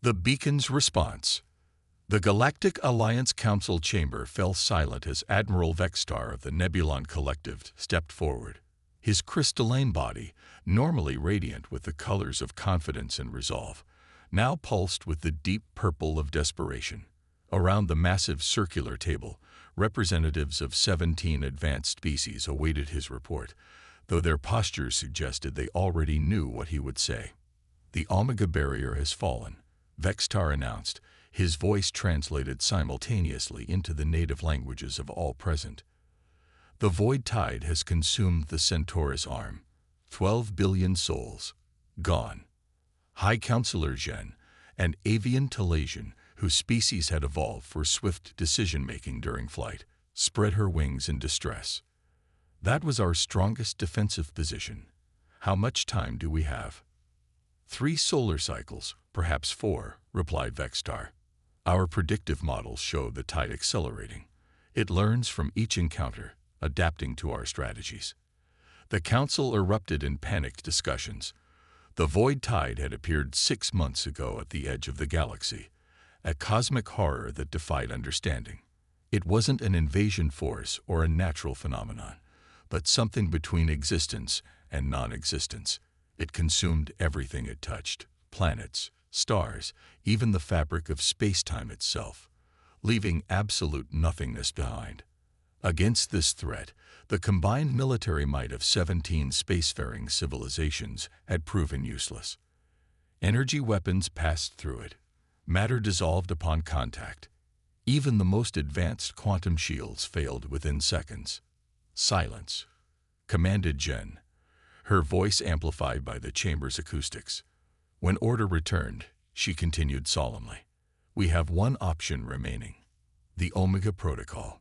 The beacon's response. The Galactic Alliance Council chamber fell silent as Admiral Vextar of the Nebulon Collective stepped forward. His crystalline body, normally radiant with the colors of confidence and resolve, now pulsed with the deep purple of desperation. Around the massive circular table, representatives of 17 advanced species awaited his report, though their postures suggested they already knew what he would say. The Omega barrier has fallen, Vextar announced, his voice translated simultaneously into the native languages of all present. The void tide has consumed the Centaurus arm. 12 billion souls. Gone. High Counselor Zhen, an avian Talasian whose species had evolved for swift decision-making during flight, spread her wings in distress. That was our strongest defensive position. How much time do we have? 3 solar cycles, perhaps 4, replied Vextar. Our predictive models show the tide accelerating. It learns from each encounter, adapting to our strategies. The council erupted in panicked discussions. The void tide had appeared 6 months ago at the edge of the galaxy, a cosmic horror that defied understanding. It wasn't an invasion force or a natural phenomenon, but something between existence and non-existence. It consumed everything it touched, planets, stars, even the fabric of space-time itself, leaving absolute nothingness behind. Against this threat, the combined military might of 17 spacefaring civilizations had proven useless. Energy weapons passed through it. Matter dissolved upon contact. Even the most advanced quantum shields failed within seconds. Silence, commanded Zhen, her voice amplified by the chamber's acoustics. When order returned, she continued solemnly, "We have one option remaining. The Omega Protocol."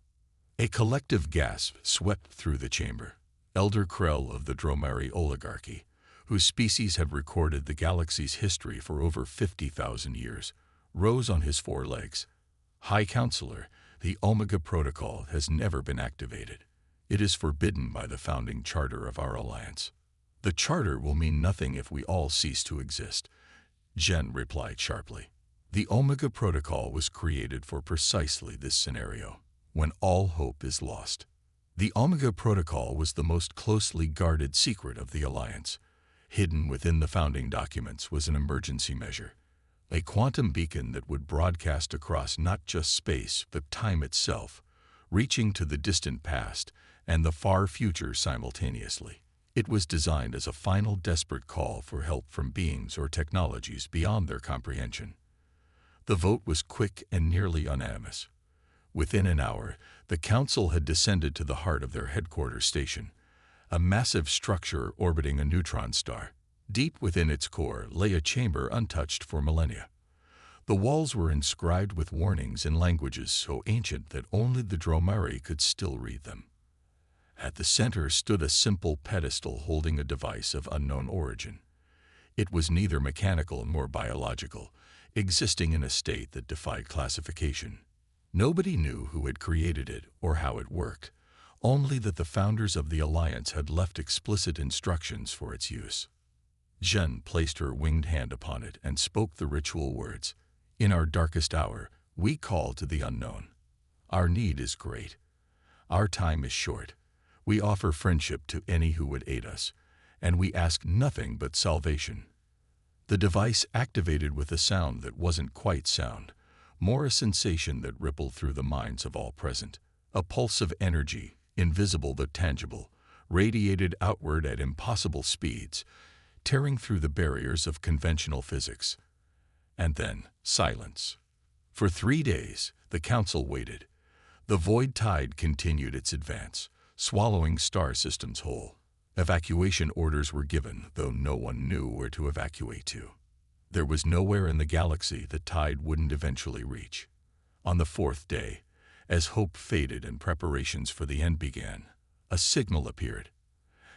A collective gasp swept through the chamber. Elder Krell of the Dromari oligarchy, whose species had recorded the galaxy's history for over 50,000 years, rose on his 4 legs. "High Counselor, the Omega Protocol has never been activated. It is forbidden by the founding charter of our alliance." "The charter will mean nothing if we all cease to exist," Zhen replied sharply. "The Omega Protocol was created for precisely this scenario, when all hope is lost." The Omega Protocol was the most closely guarded secret of the alliance. Hidden within the founding documents was an emergency measure, a quantum beacon that would broadcast across not just space but time itself, reaching to the distant past and the far future simultaneously. It was designed as a final desperate call for help from beings or technologies beyond their comprehension. The vote was quick and nearly unanimous. Within an hour, the council had descended to the heart of their headquarters station, a massive structure orbiting a neutron star. Deep within its core lay a chamber untouched for millennia. The walls were inscribed with warnings in languages so ancient that only the Dromari could still read them. At the center stood a simple pedestal holding a device of unknown origin. It was neither mechanical nor biological, existing in a state that defied classification. Nobody knew who had created it or how it worked, only that the founders of the Alliance had left explicit instructions for its use. Zhen placed her winged hand upon it and spoke the ritual words. "In our darkest hour, we call to the unknown. Our need is great. Our time is short. We offer friendship to any who would aid us, and we ask nothing but salvation." The device activated with a sound that wasn't quite sound, more a sensation that rippled through the minds of all present. A pulse of energy, invisible but tangible, radiated outward at impossible speeds, tearing through the barriers of conventional physics. And then, silence. For 3 days, the council waited. The void tide continued its advance, swallowing star systems whole. Evacuation orders were given, though no one knew where to evacuate to. There was nowhere in the galaxy the tide wouldn't eventually reach. On the 4th day, as hope faded and preparations for the end began, a signal appeared.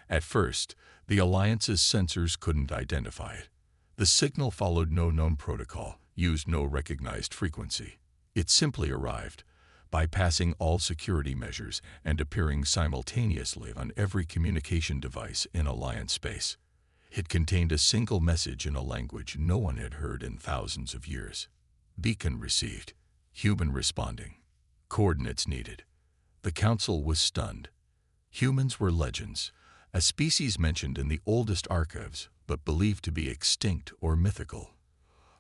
At first, the Alliance's sensors couldn't identify it. The signal followed no known protocol, used no recognized frequency. It simply arrived, bypassing all security measures and appearing simultaneously on every communication device in Alliance space. It contained a single message in a language no one had heard in thousands of years. Beacon received. Human responding. Coordinates needed. The Council was stunned. Humans were legends, a species mentioned in the oldest archives, but believed to be extinct or mythical.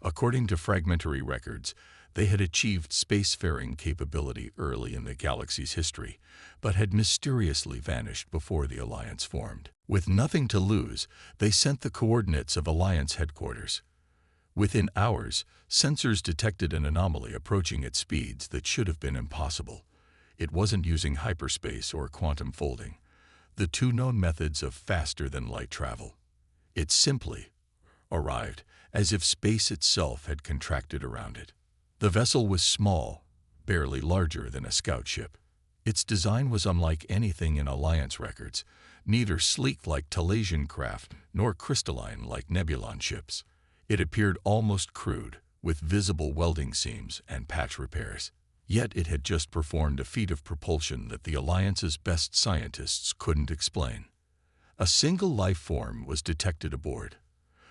According to fragmentary records, they had achieved spacefaring capability early in the galaxy's history, but had mysteriously vanished before the Alliance formed. With nothing to lose, they sent the coordinates of Alliance headquarters. Within hours, sensors detected an anomaly approaching at speeds that should have been impossible. It wasn't using hyperspace or quantum folding, the two known methods of faster-than-light travel. It simply arrived, as if space itself had contracted around it. The vessel was small, barely larger than a scout ship. Its design was unlike anything in Alliance records, neither sleek like Talesian craft nor crystalline like Nebulon ships. It appeared almost crude, with visible welding seams and patch repairs. Yet it had just performed a feat of propulsion that the Alliance's best scientists couldn't explain. A single life form was detected aboard.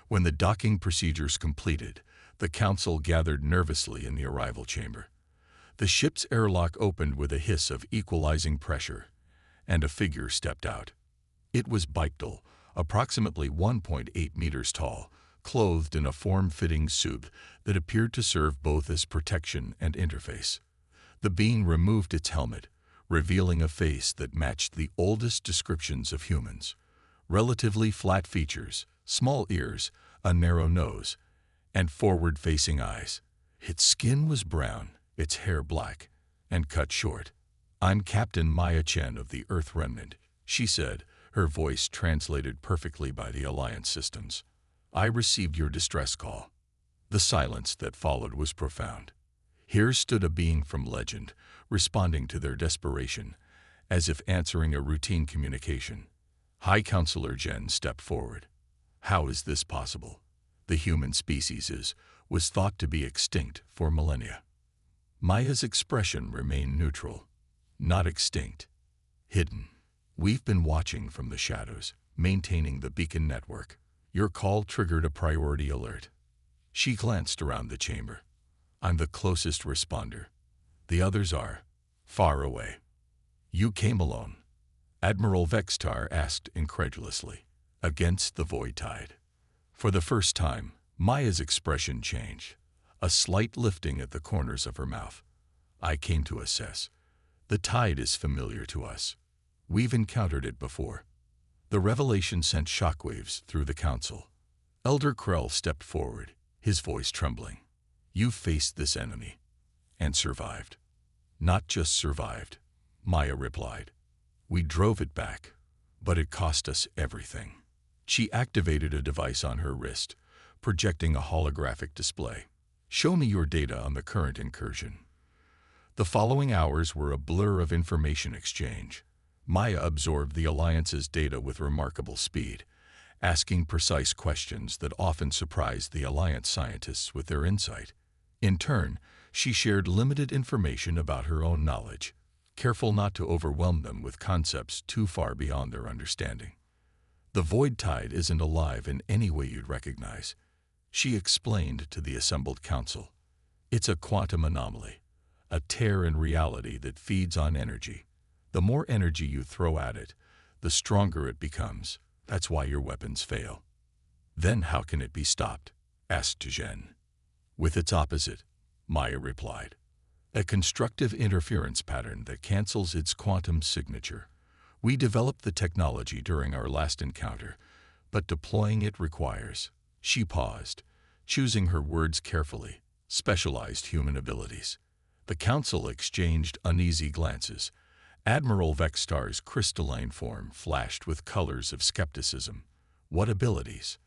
When the docking procedures completed, the Council gathered nervously in the arrival chamber. The ship's airlock opened with a hiss of equalizing pressure, and a figure stepped out. It was bipedal, approximately 1.8 meters tall, clothed in a form-fitting suit that appeared to serve both as protection and interface. The being removed its helmet, revealing a face that matched the oldest descriptions of humans. Relatively flat features, small ears, a narrow nose, and forward-facing eyes. Its skin was brown, its hair black, and cut short. "I'm Captain Maya Chen of the Earth Remnant," she said, her voice translated perfectly by the Alliance systems. "I received your distress call." The silence that followed was profound. Here stood a being from legend, responding to their desperation, as if answering a routine communication. High Counselor Jen stepped forward. "How is this possible? The human species was thought to be extinct for millennia." Maya's expression remained neutral. "Not extinct. Hidden. We've been watching from the shadows, maintaining the beacon network. Your call triggered a priority alert." She glanced around the chamber. "I'm the closest responder. The others are far away." "You came alone?" Admiral Vextar asked incredulously. "Against the void tide." For the first time, Maya's expression changed, a slight lifting at the corners of her mouth. "I came to assess. The tide is familiar to us. We've encountered it before." The revelation sent shockwaves through the Council. Elder Krell stepped forward, his voice trembling. "You faced this enemy, and survived." "Not just survived," Maya replied. "We drove it back, but it cost us everything." She activated a device on her wrist, projecting a holographic display. "Show me your data on the current incursion." The following hours were a blur of information exchange. Maya absorbed the Alliance's data with remarkable speed, asking precise questions that often surprised the Alliance scientists with their insight. In turn, she shared limited information about her own knowledge, careful not to overwhelm them with concepts too far beyond their understanding. "The void tide isn't alive in any way you'd recognize," she explained to the assembled Council. "It's a quantum anomaly, a tear in reality that feeds on energy. The more energy you throw at it, the stronger it becomes. That's why your weapons fail." "Then how can it be stopped?" asked Jen. "With its opposite," Maya replied. "A constructive interference pattern that cancels its quantum signature. We developed the technology during our last encounter, but deploying it requires—" She paused, choosing her words carefully— "specialized human abilities." The Council exchanged uneasy glances. Admiral Vextar's crystalline form flashed with colors of skepticism. What abilities?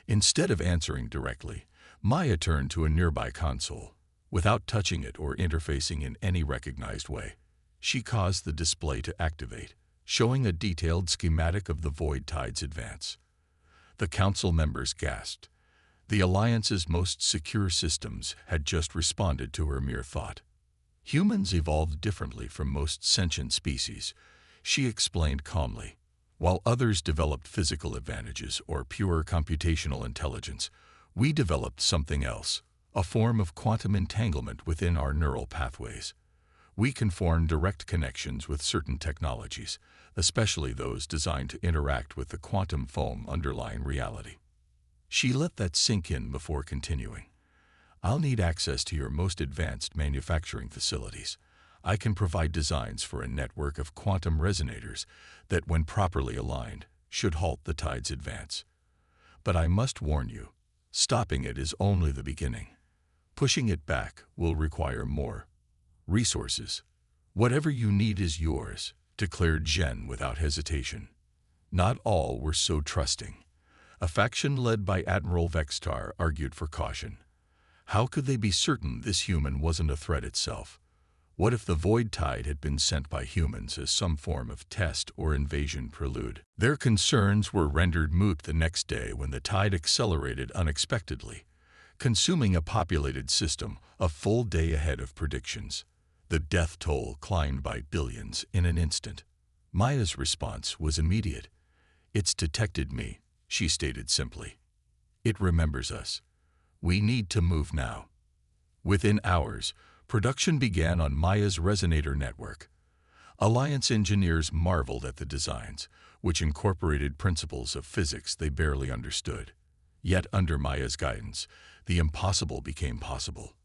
Instead of answering directly, Maya turned to a nearby console. Without touching it or interfacing in any recognized way, she caused the display to activate, showing a detailed schematic of the void tide's advance. The Council members gasped. The Alliance's most secure systems had just responded to her mere thought. "Humans evolved differently from most sentient species," she explained calmly. While others developed physical advantages or pure computational intelligence, we developed something else, a form of quantum entanglement within our neural pathways. We can form direct connections with certain technologies, especially those designed to interact with the quantum foam underlying reality. She let that sink in before continuing. I'll need access to your most advanced manufacturing facilities. I can provide designs for a network of quantum resonators that, when properly aligned, should halt the tide's advance. But I must warn you, stopping it is only the beginning. Pushing it back will require more resources. Whatever you need is yours, declared Jen without hesitation. Not all were so trusting. A faction led by Admiral Vextar argued for caution. How could they be certain this human wasn't a threat itself? What if the void tide had been sent by humans as some form of test or invasion prelude? Their concerns were rendered moot the next day when the tide accelerated unexpectedly, consuming a populated system a full day ahead of predictions. The death toll climbed by billions in an instant. Maya's response was immediate. "It's detected me," she stated simply. "It remembers us. We need to move now." Within hours, production began on Maya's resonator network. Alliance engineers marveled at the designs, which incorporated principles of physics they barely understood. Yet under Maya's guidance, the impossible became possible.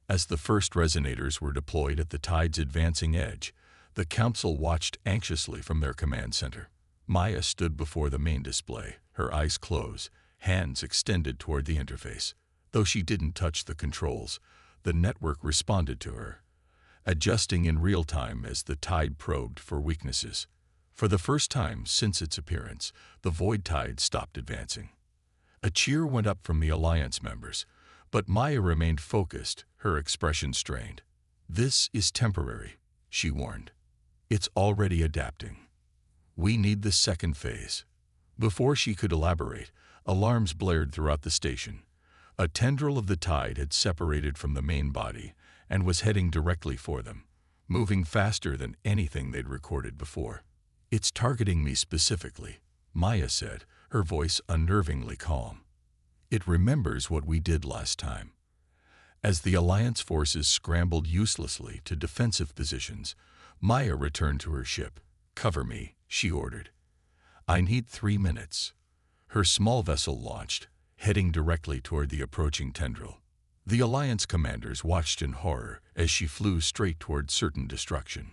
As the first resonators were deployed at the tide's advancing edge, the council watched anxiously from their command center. Maya stood before the main display, her eyes closed, hands extended toward the interface. Though she didn't touch the controls, the network responded to her, adjusting in real time as the tide probed for weaknesses. For the first time since its appearance, the void tide stopped advancing. A cheer went up from the Alliance members, but Maya remained focused, her expression strained. "This is temporary," she warned. "It's already adapting. We need the second phase." Before she could elaborate, alarms blared throughout the station. A tendril of the tide had separated from the main body and was heading directly for them, moving faster than anything they'd recorded before. "It's targeting me specifically," Maya said, her voice unnervingly calm. "It remembers what we did last time." As the Alliance forces scrambled uselessly to defensive positions, Maya returned to her ship. "Cover me," she ordered. "I need 3 minutes." Her small vessel launched, heading directly toward the approaching tendril. The Alliance commanders watched in horror as she flew straight toward certain destruction.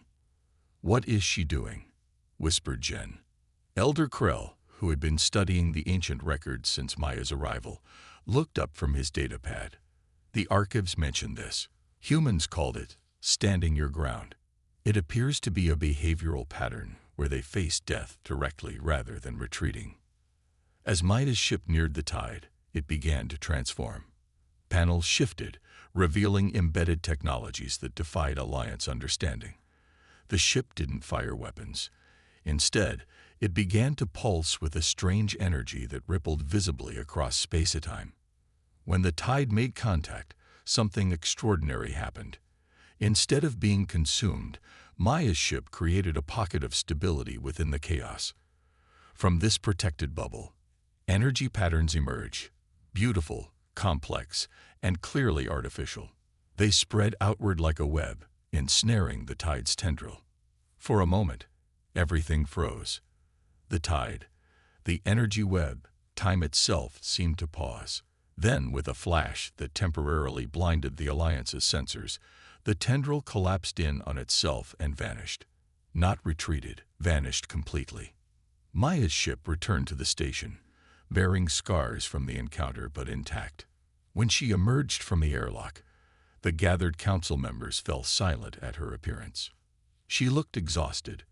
"What is she doing?" whispered Jen. Elder Krell, who had been studying the ancient records since Maya's arrival, looked up from his datapad. "The archives mentioned this. Humans called it standing your ground. It appears to be a behavioral pattern where they face death directly rather than retreating." As Maya's ship neared the tide, it began to transform. Panels shifted, revealing embedded technologies that defied Alliance understanding. The ship didn't fire weapons. Instead, it began to pulse with a strange energy that rippled visibly across space-time. When the tide made contact, something extraordinary happened. Instead of being consumed, Maya's ship created a pocket of stability within the chaos. From this protected bubble, energy patterns emerge, beautiful, complex, and clearly artificial. They spread outward like a web, ensnaring the tide's tendril. For a moment, everything froze. The tide, the energy web, time itself seemed to pause. Then, with a flash that temporarily blinded the Alliance's sensors, the tendril collapsed in on itself and vanished. Not retreated, vanished completely. Maya's ship returned to the station, bearing scars from the encounter but intact. When she emerged from the airlock, the gathered council members fell silent at her appearance. She looked exhausted,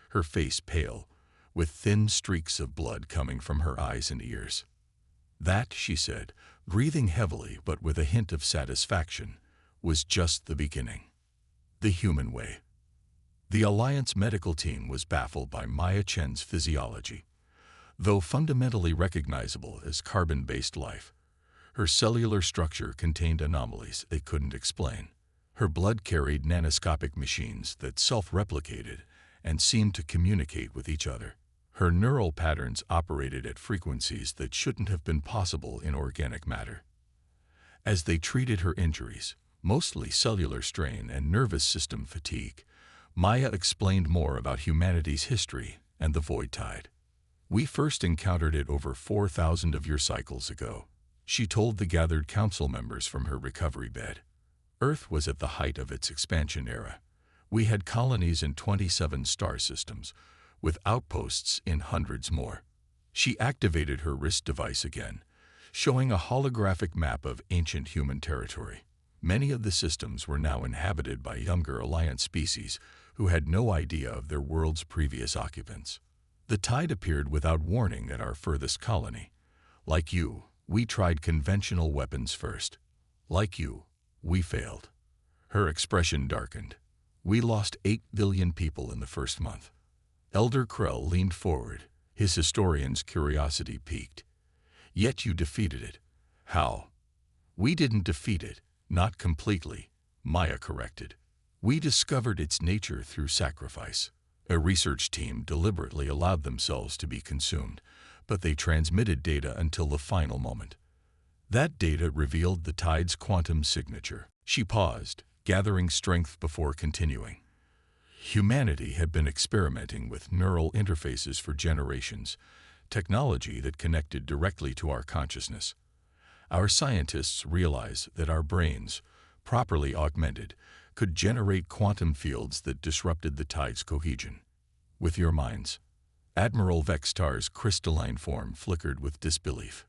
her face pale, with thin streaks of blood coming from her eyes and ears. "That," she said, breathing heavily but with a hint of satisfaction, "was just the beginning." The human way. The Alliance medical team was baffled by Maya Chen's physiology. Though fundamentally recognizable as carbon-based life, her cellular structure contained anomalies they couldn't explain. Her blood carried nanoscopic machines that self-replicated and seemed to communicate with each other. Her neural patterns operated at frequencies that shouldn't have been possible in organic matter. As they treated her injuries, mostly cellular strain and nervous system fatigue, Maya explained more about humanity's history and the void tide. "We first encountered it over 4,000 of your cycles ago," she told the gathered council members from her recovery bed. "Earth was at the height of its expansion era. We had colonies in 27 star systems, with outposts in hundreds more." She activated her wrist device again, showing a holographic map of ancient human territory. Many of the systems were now inhabited by younger Alliance species who had no idea of their world's previous occupants. "The tide appeared without warning at our furthest colony. Like you, we tried conventional weapons first. Like you, we failed." Her expression darkened. "We lost 8 billion people in the first month." Elder Krell leaned forward, his historian's curiosity piqued. "Yet you defeated it. How?" "We didn't defeat it, not completely," Maya corrected. "We discovered its nature through sacrifice. A research team deliberately allowed themselves to be consumed, but they transmitted data until the final moment. That data revealed the tide's quantum signature." She paused, gathering strength before continuing. "Humanity had been experimenting with neural interfaces for generations, technology that connected directly to our consciousness. Our scientists realized that our brains, properly augmented, could generate quantum fields that disrupted the tide's cohesion. With your minds." Admiral Vextar's crystalline form flickered with disbelief.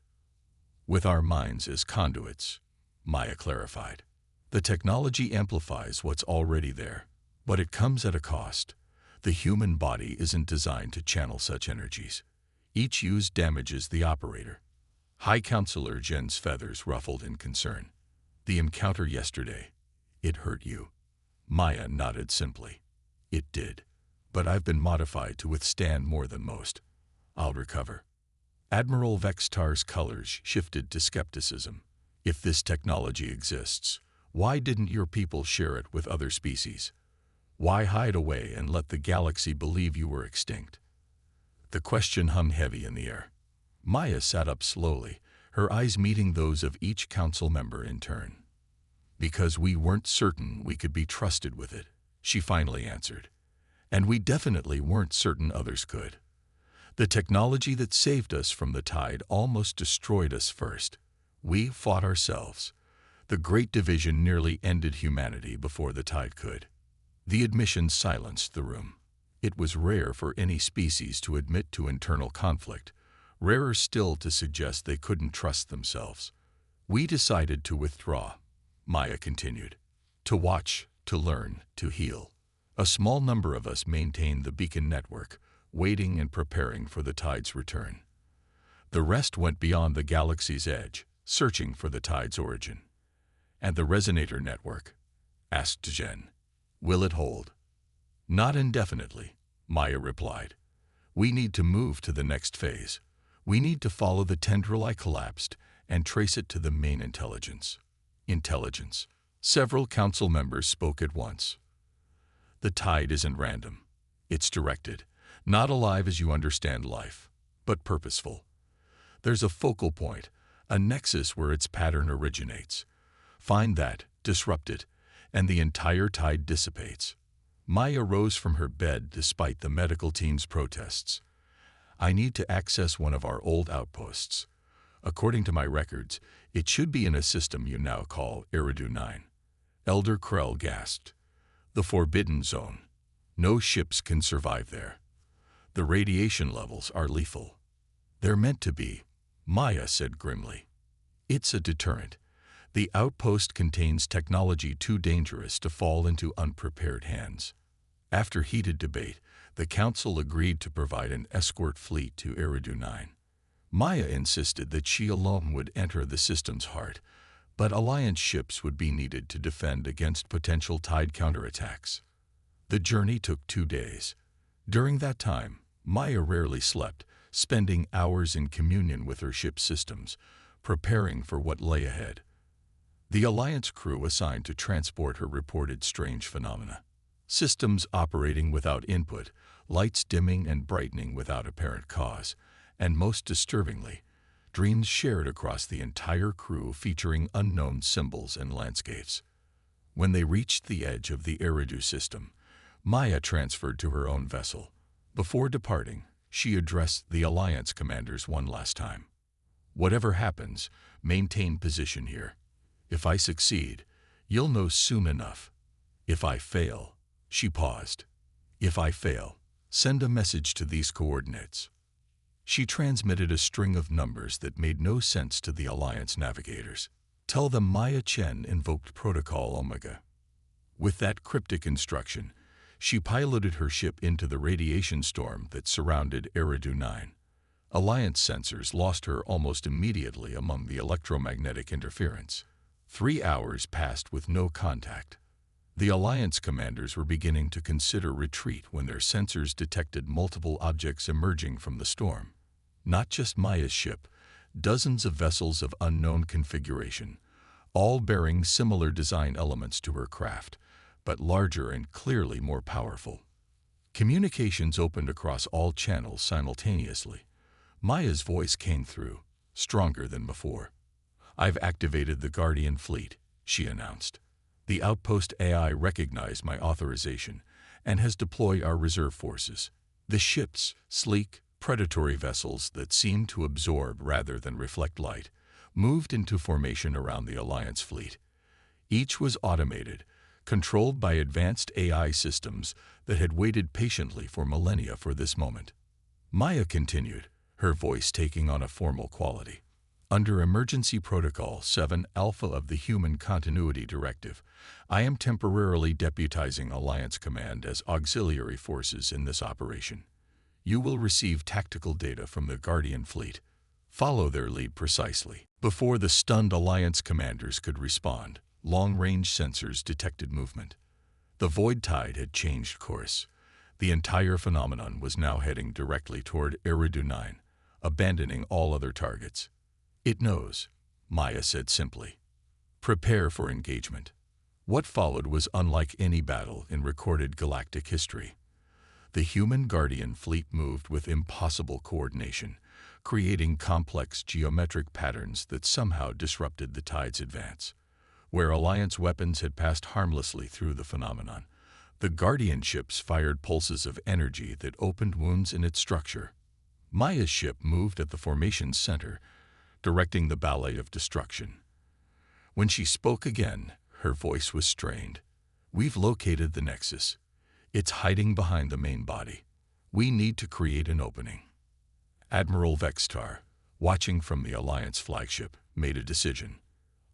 "With our minds as conduits," Maya clarified. "The technology amplifies what's already there, but it comes at a cost. The human body isn't designed to channel such energies. Each use damages the operator." High Counselor Jen's feathers ruffled in concern. "The encounter yesterday, it hurt you?" Maya nodded simply. "It did. But I've been modified to withstand more than most. I'll recover." Admiral Vextar's colors shifted to skepticism. "If this technology exists, why didn't your people share it with other species? Why hide away and let the galaxy believe you were extinct?" The question hung heavy in the air. Maya sat up slowly, her eyes meeting those of each council member in turn. "Because we weren't certain we could be trusted with it," she finally answered. "And we definitely weren't certain others could. The technology that saved us from the tide almost destroyed us first. We fought ourselves. The Great Division nearly ended humanity before the tide could." The admission silenced the room. It was rare for any species to admit to internal conflict, rarer still to suggest they couldn't trust themselves. "We decided to withdraw," Maya continued. "To watch, to learn, to heal. A small number of us maintained the beacon network, waiting and preparing for the tide's return. The rest went beyond the galaxy's edge, searching for the tide's origin." "And the resonator network?" asked Jen. "Will it hold?" "Not indefinitely," Maya replied. "We need to move to the next phase. We need to follow the tendril I collapsed and trace it to the main intelligence." Intelligence. Several council members spoke at once. "The tide isn't random. It's directed, not alive as you understand life, but purposeful. There's a focal point, a nexus where its pattern originates. Find that, disrupt it, and the entire tide dissipates." Maya rose from her bed despite the medical team's protests. "I need to access one of our old outposts. According to my records, it should be in a system you now call Eridu 9. Elder Krell gasped. "The Forbidden Zone. No ships can survive there. The radiation levels are lethal." "They're meant to be," Maya said grimly. "It's a deterrent. The outpost contains technology too dangerous to fall into unprepared hands." After heated debate, the council agreed to provide an escort fleet to Eridu 9. Maya insisted that she alone would enter the system's heart, but Alliance ships would be needed to defend against potential tide counterattacks. The journey took 2 days. During that time, Maya rarely slept, spending hours in communion with her ship's systems, preparing for what lay ahead. The Alliance crew assigned to transport her reported strange phenomena. systems operating without input, lights dimming and brightening without apparent cause, and most disturbingly, dreams shared across the entire crew featuring unknown symbols and landscapes. When they reached the edge of the Eridu system, Maya transferred to her own vessel. Before departing, she addressed the Alliance commanders one last time. "Whatever happens, maintain position here. If I succeed, you'll know soon enough. If I fail," she paused. "If I fail, send a message to these coordinates." She transmitted a string of numbers that made no sense to the Alliance navigators. "Tell them Maya Chen invoked Protocol Omega." With that cryptic instruction, she piloted her ship into the radiation storm that surrounded Eridu 9. Alliance sensors lost her almost immediately among the electromagnetic interference. 3 hours passed with no contact. The Alliance commanders were beginning to consider retreat when their sensors detected multiple objects emerging from the storm. Not just Maya's ship, dozens of vessels of unknown configuration, all bearing similar design elements to her craft, but larger and clearly more powerful. Communications opened across all channels simultaneously. Maya's voice came through, stronger than before. "I've activated the Guardian fleet," she announced. "The outpost AI recognized my authorization and has deployed our reserve forces." The ships, sleek, predatory vessels that seemed to absorb rather than reflect light, moved into formation around the Alliance fleet. Each was automated, controlled by advanced AI systems that had waited patiently for millennia for this moment. Maya continued, her voice taking on a formal quality. "Under Emergency Protocol 7 Alpha of the Human Continuity Directive, I am temporarily deputizing Alliance Command as auxiliary forces in this operation. You will receive tactical data from the Guardian Fleet. Follow their lead precisely." Before the stunned Alliance commanders could respond, long-range sensors detected movement. The void tide had changed course. The entire phenomenon was now heading directly toward Eridu 9, abandoning all other targets. "It knows," Maya said simply. "Prepare for engagement." What followed was unlike any battle in recorded galactic history. The human Guardian fleet moved with impossible coordination, creating complex geometric patterns that somehow disrupted the tide's advance. Where Alliance weapons had passed harmlessly through the phenomenon, the Guardian ships fired pulses of energy that opened wounds in its structure. Maya's ship moved at the formation's center, directing the ballet of destruction. When she spoke again, her voice was strained. "We've located the Nexus. It's hiding behind the main body. We need to create an opening." Admiral Vextar, watching from the Alliance flagship, made a decision.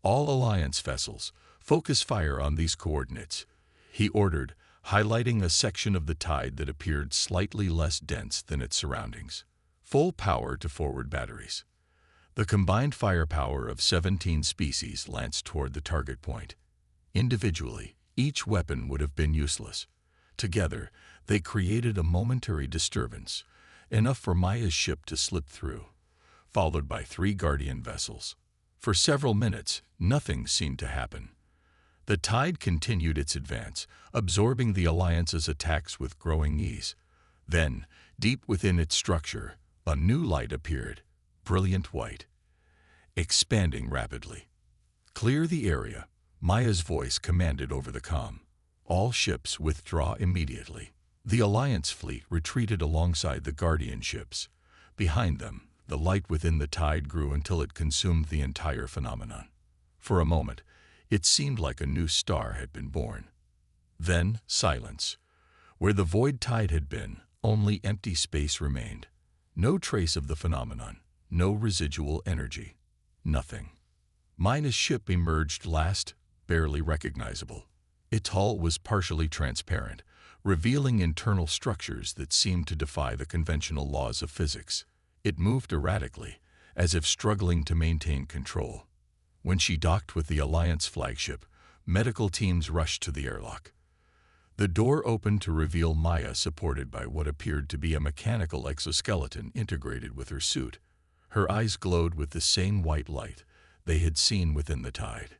"All Alliance vessels, focus fire on these coordinates," he ordered, highlighting a section of the tide that appeared slightly less dense than its surroundings. "Full power to forward batteries." The combined firepower of 17 species lanced toward the target point. Individually, each weapon would have been useless. Together, they created a momentary disturbance, enough for Maya's ship to slip through, followed by 3 Guardian vessels. For several minutes, nothing seemed to happen. The tide continued its advance, absorbing the Alliance's attacks with growing ease. Then, deep within its structure, a new light appeared, brilliant white, expanding rapidly. "Clear the area," Maya's voice commanded over the comm. "All ships withdraw immediately." The Alliance fleet retreated alongside the Guardian ships. Behind them, the light within the tide grew until it consumed the entire phenomenon. For a moment, it seemed like a new star had been born. Then, silence. Where the void tide had been, only empty space remained. No trace of the phenomenon, no residual energy. Nothing. Maya's ship emerged last, barely recognizable. Its hull was partially transparent, revealing internal structures that seemed to defy the conventional laws of physics. It moved erratically, as if struggling to maintain control. When she docked with the Alliance flagship, medical teams rushed to the airlock. The door opened to reveal Maya supported by what appeared to be a mechanical exoskeleton integrated with her suit. Her eyes glowed with the same white light they had seen within the tide.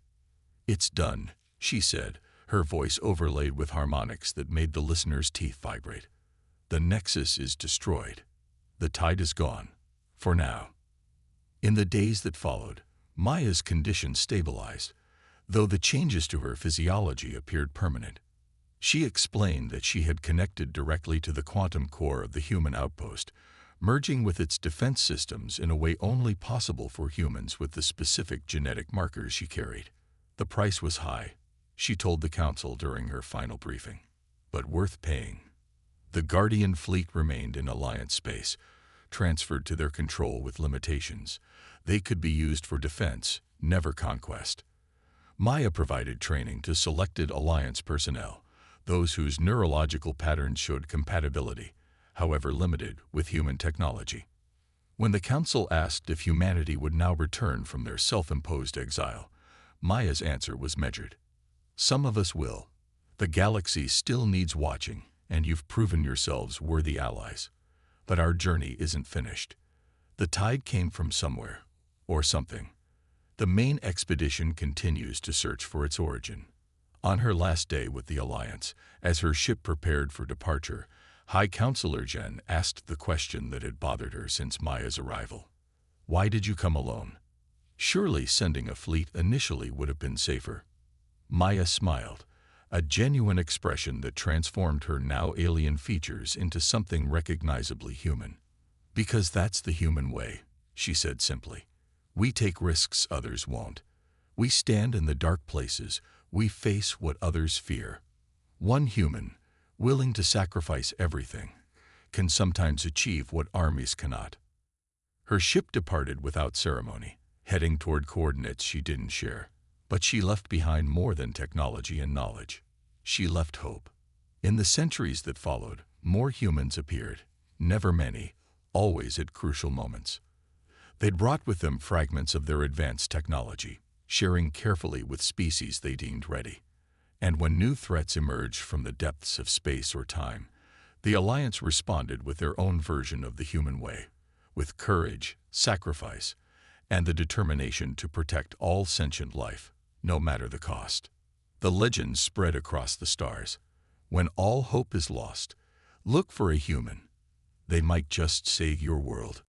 "It's done," she said, her voice overlaid with harmonics that made the listener's teeth vibrate. The nexus is destroyed. The tide is gone. For now. In the days that followed, Maya's condition stabilized, though the changes to her physiology appeared permanent. She explained that she had connected directly to the quantum core of the human outpost, merging with its defense systems in a way only possible for humans with the specific genetic markers she carried. The price was high, she told the council during her final briefing, but worth paying. The Guardian fleet remained in Alliance space, transferred to their control with limitations. They could be used for defense, never conquest. Maya provided training to selected Alliance personnel, those whose neurological patterns showed compatibility, however limited, with human technology. When the Council asked if humanity would now return from their self-imposed exile, Maya's answer was measured. Some of us will. The galaxy still needs watching, and you've proven yourselves worthy allies. But our journey isn't finished. The tide came from somewhere, or something. The main expedition continues to search for its origin. On her last day with the Alliance, as her ship prepared for departure, High Counselor Jen asked the question that had bothered her since Maya's arrival. Why did you come alone? Surely sending a fleet initially would have been safer. Maya smiled, a genuine expression that transformed her now alien features into something recognizably human. Because that's the human way, she said simply. We take risks others won't. We stand in the dark places, we face what others fear. One human, willing to sacrifice everything, can sometimes achieve what armies cannot. Her ship departed without ceremony, heading toward coordinates she didn't share. But she left behind more than technology and knowledge. She left hope. In the centuries that followed, more humans appeared, never many, always at crucial moments. They'd brought with them fragments of their advanced technology, sharing carefully with species they deemed ready. And when new threats emerged from the depths of space or time, the Alliance responded with their own version of the human way, with courage, sacrifice, and the determination to protect all sentient life, no matter the cost. The legend spread across the stars. When all hope is lost, look for a human. They might just save your world.